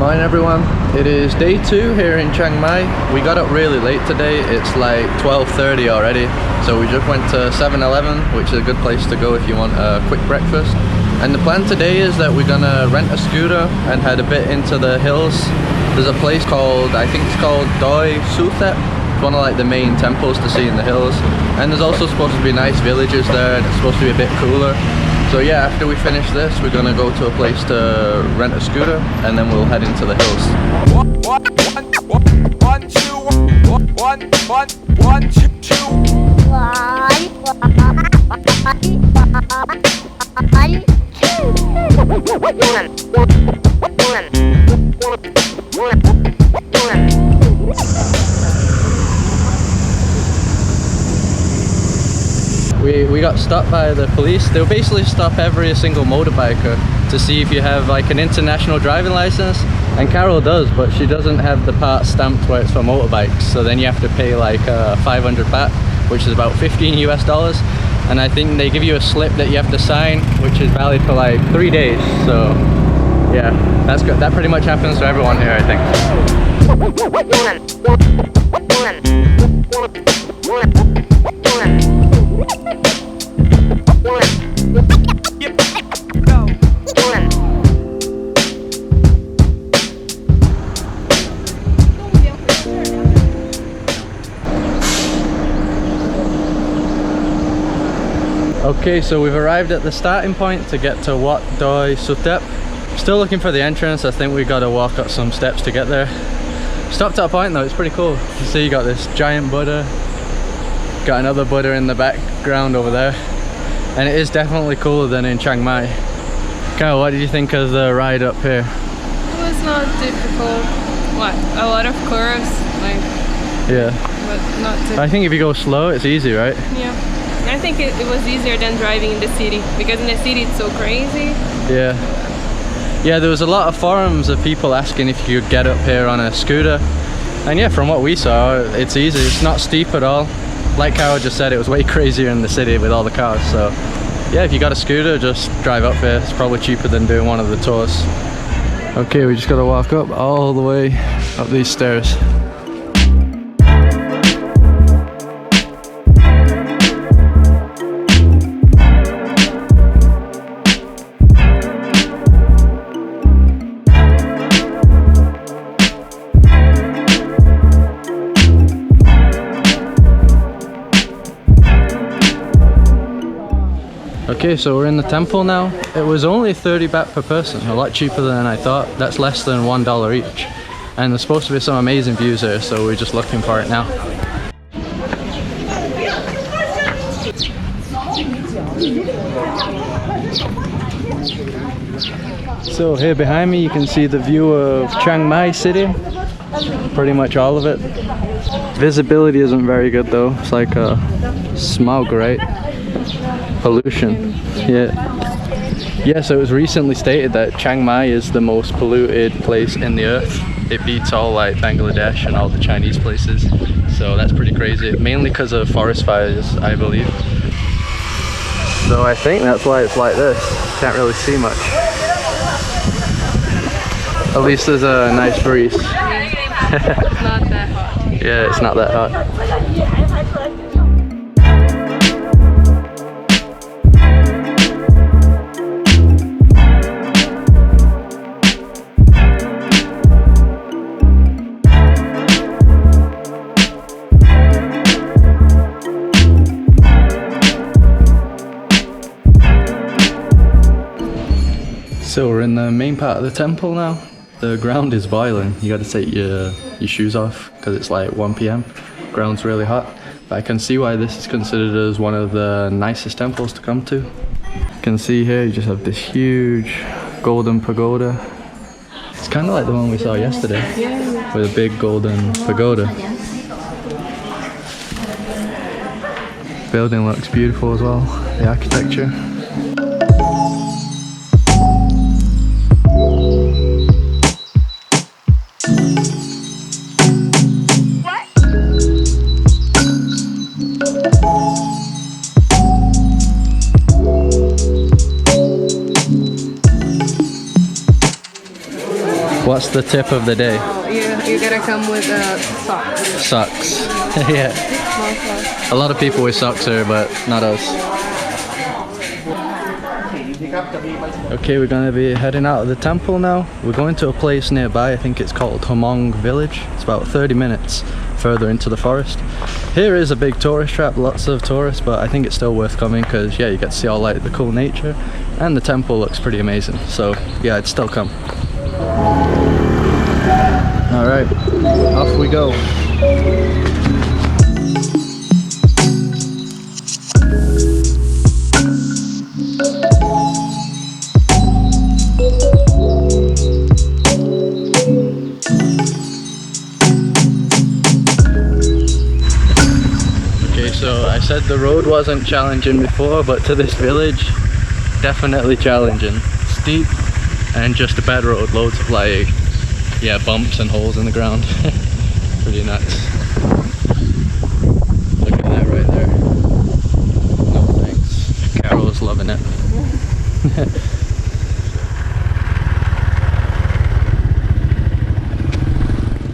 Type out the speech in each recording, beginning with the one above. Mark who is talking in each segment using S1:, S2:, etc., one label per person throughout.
S1: Morning everyone, it is day 2 here in Chiang Mai. We got up really late today, it's like 12:30 already, so we just went to 7-Eleven, which is a good place to go if you want a quick breakfast. And the plan today is that we're gonna rent a scooter and head a bit into the hills. There's a place called, I think it's called Doi Suthep. It's one of like the main temples to see in the hills. And there's also supposed to be nice villages there and it's supposed to be a bit cooler. So yeah, after we finish this, we're gonna go to a place to rent a scooter and then we'll head into the hills. We got stopped by the police. They'll basically stop every single motorbiker to see if you have like an international driving license, and Carol does, but she doesn't have the part stamped where it's for motorbikes, so then you have to pay like 500 baht, which is about $15 US, and I think they give you a slip that you have to sign, which is valid for like 3 days. So yeah, that's good. That pretty much happens to everyone here, I think. Okay, so we've arrived at the starting point to get to Wat Doi Suthep. Still looking for the entrance. I think we got to walk up some steps to get there. Stopped at a point though, it's pretty cool. You see you got this giant Buddha, got another Buddha in the background over there, and it is definitely cooler than in Chiang Mai. Kyle, what did you think of the ride up here?
S2: It was not difficult. What, a lot of curves, like,
S1: yeah,
S2: but not difficult.
S1: I think if you go slow it's easy, right?
S2: Yeah, I think it was easier than driving in the city, because in the city it's so crazy.
S1: Yeah, there was a lot of forums of people asking if you could get up here on a scooter, and yeah, from what we saw, it's easy. It's not steep at all. Like Carol just said, it was way crazier in the city with all the cars. So yeah, if you got a scooter, just drive up here. It's probably cheaper than doing one of the tours. Okay, we just got to walk up all the way up these stairs. Okay, so we're in the temple now. It was only 30 baht per person, a lot cheaper than I thought. That's less than $1 each. And there's supposed to be some amazing views here, so we're just looking for it now. So here behind me you can see the view of Chiang Mai city. Pretty much all of it. Visibility isn't very good though. It's like a smog, right? Pollution. Yeah, so it was recently stated that Chiang Mai is the most polluted place in the earth. It beats all like Bangladesh and all the Chinese places, so that's pretty crazy, mainly because of forest fires, I believe. So I think that's why it's like this. Can't really see much. At least there's a nice breeze.
S2: It's not that hot.
S1: Yeah, it's not that hot. So we're in the main part of the temple now. The ground is boiling. You got to take your shoes off because it's like 1 PM. Ground's really hot. But I can see why this is considered as one of the nicest temples to come to. You can see here you just have this huge golden pagoda. It's kind of like the one we saw yesterday, with a big golden pagoda. Building looks beautiful as well, the architecture. What's the tip of the day?
S2: Oh, you gotta come with socks.
S1: Socks. Yeah.
S2: Small socks.
S1: A lot of people with socks here, but not us. Okay, we're gonna be heading out of the temple now. We're going to a place nearby. I think it's called Hmong Village. It's about 30 minutes further into the forest. Here is a big tourist trap, lots of tourists, but I think it's still worth coming because yeah, you get to see all like the cool nature, and the temple looks pretty amazing. So yeah, I'd still come. All right, off we go. So I said the road wasn't challenging before, but to this village, definitely challenging. Steep and just a bad road, loads of like, yeah, bumps and holes in the ground. Pretty nuts. Look at that right there. No thanks. Carol's loving it.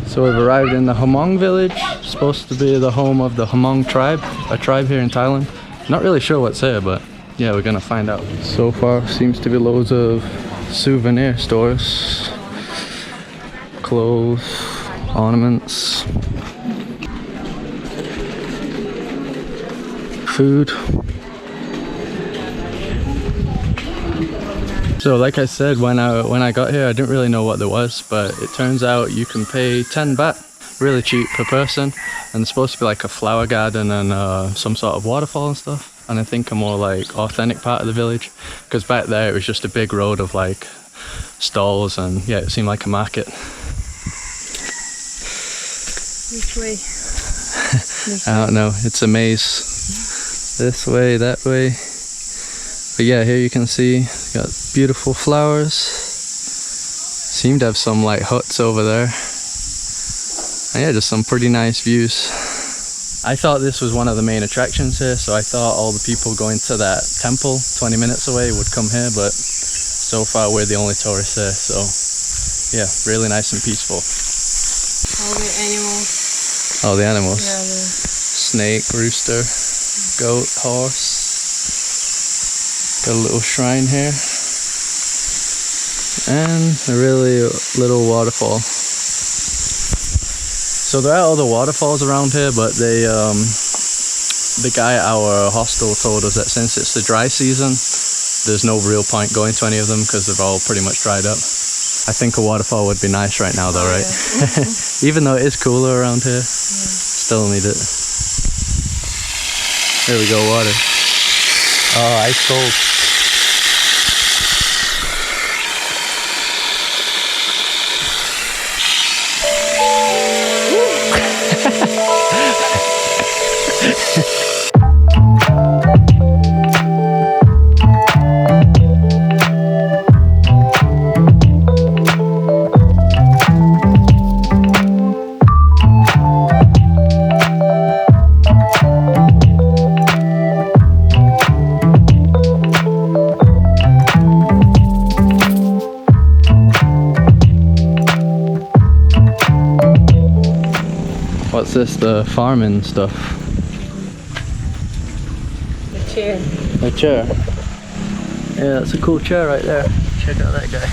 S1: So we've arrived in the Hmong village, supposed to be the home of the Hmong tribe, a tribe here in Thailand. Not really sure what's here, but yeah, we're gonna find out. So far seems to be loads of souvenir stores, clothes, ornaments, food. So like I said, when I got here, I didn't really know what there was, but it turns out you can pay 10 baht, really cheap per person, and it's supposed to be like a flower garden and some sort of waterfall and stuff. And I think a more like authentic part of the village, because back there it was just a big road of like stalls, and yeah, it seemed like a market.
S2: Which way?
S1: I don't know, it's a maze. This way, that way. But yeah, here you can see, got beautiful flowers. Seem to have some like huts over there. And yeah, just some pretty nice views. I thought this was one of the main attractions here, so I thought all the people going to that temple 20 minutes away would come here, but so far we're the only tourists here, so yeah, really nice and peaceful.
S2: All the animals.
S1: All the animals?
S2: Yeah,
S1: Snake, rooster, goat, horse. Got a little shrine here. And a really little waterfall. So there are other waterfalls around here, but they, the guy at our hostel told us that since it's the dry season, there's no real point going to any of them because they're all pretty much dried up. I think a waterfall would be nice right now though, right? Yeah. Even though it is cooler around here, still need it. There we go, water. Oh, ice cold. What's this, the farming stuff?
S2: the chair.
S1: A chair? Yeah, that's a cool chair right there. Check out that guy.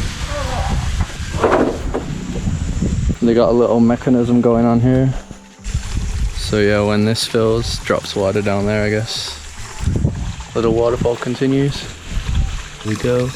S1: They got a little mechanism going on here. So yeah, when this fills, drops water down there, I guess. Little waterfall continues. Here we go.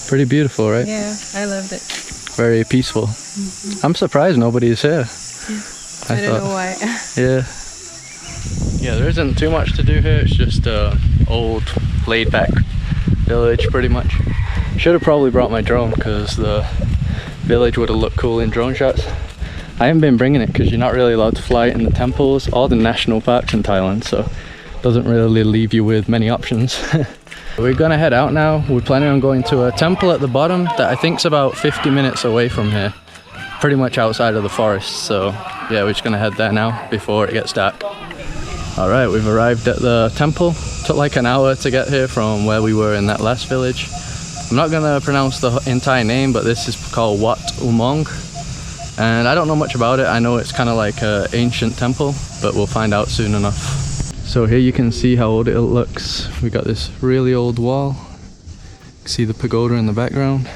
S1: Pretty beautiful, right?
S2: Yeah, I loved it.
S1: Very peaceful. I'm surprised nobody's here.
S2: I don't know why.
S1: Yeah. Yeah, there isn't too much to do here. It's just old laid back village pretty much. Should have probably brought my drone because the village would have looked cool in drone shots. I haven't been bringing it because you're not really allowed to fly in the temples or the national parks in Thailand, so it doesn't really leave you with many options. We're gonna head out now. We're planning on going to a temple at the bottom that I think's about 50 minutes away from here, pretty much outside of the forest. So yeah, we're just gonna head there now before it gets dark. All right, we've arrived at the temple. Took like an hour to get here from where we were in that last village. I'm not gonna pronounce the entire name, but this is called Wat Umong. And I don't know much about it. I know it's kind of like an ancient temple, but we'll find out soon enough. So here you can see how old it looks. We got this really old wall. You can see the pagoda in the background.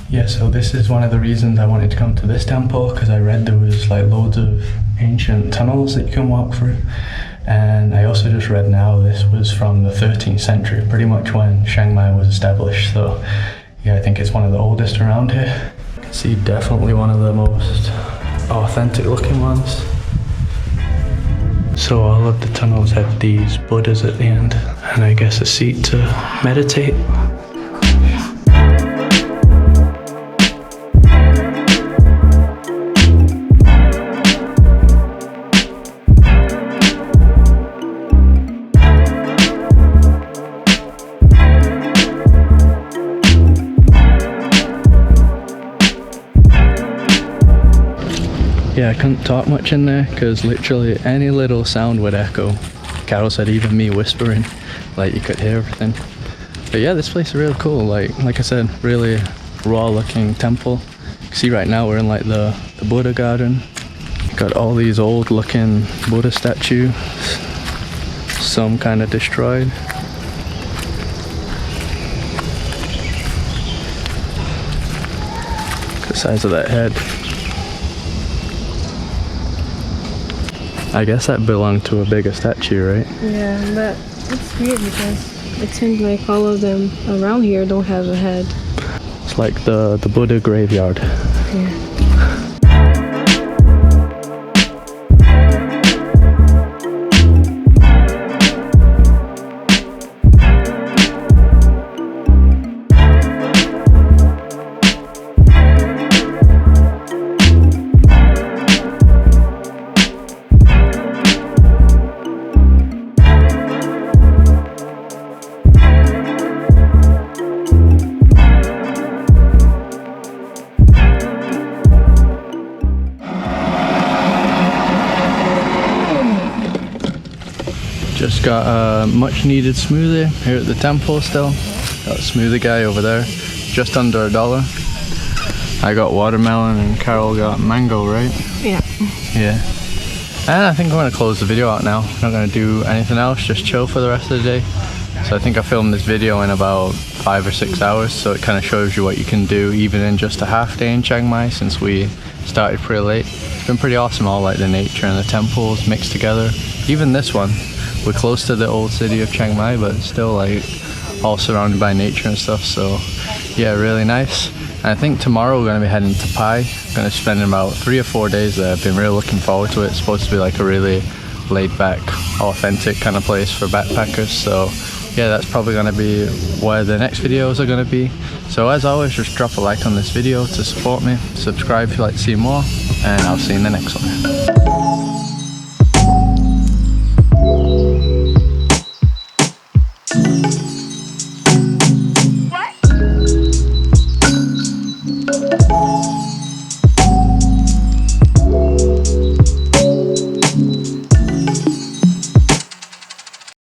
S1: Yeah, so this is one of the reasons I wanted to come to this temple, because I read there was like loads of ancient tunnels that you can walk through. And I also just read now this was from the 13th century, pretty much when Chiang Mai was established. So yeah, I think it's one of the oldest around here. You can see definitely one of the most authentic looking ones. So all of the tunnels have these Buddhas at the end, and I guess a seat to meditate. Yeah, I couldn't talk much in there because literally any little sound would echo. Carol said even me whispering, like you could hear everything. But yeah, this place is really cool. Like I said, really raw looking temple. You can see right now we're in like the Buddha garden. Got all these old looking Buddha statues, some kind of destroyed. Look at the size of that head. I guess that belonged to a bigger statue, right?
S2: Yeah, but it's weird because it seems like all of them around here don't have a head.
S1: It's like the Buddha graveyard.
S2: Yeah.
S1: Just got a much needed smoothie here at the temple still. Got a smoothie guy over there, just under $1. I got watermelon and Carol got mango, right?
S2: Yeah.
S1: Yeah. And I think I'm going to close the video out now. I'm not going to do anything else, just chill for the rest of the day. So I think I filmed this video in about 5 or 6 hours, so it kind of shows you what you can do even in just a half day in Chiang Mai since we started pretty late. It's been pretty awesome, all like the nature and the temples mixed together. Even this one. We're close to the old city of Chiang Mai, but still like all surrounded by nature and stuff. So yeah, really nice. And I think tomorrow we're going to be heading to Pai. Going to spend about 3 or 4 days there. I've been really looking forward to it. It's supposed to be like a really laid back, authentic kind of place for backpackers. So yeah, that's probably going to be where the next videos are going to be. So as always, just drop a like on this video to support me. Subscribe if you'd like to see more, and I'll see you in the next one.
S3: What?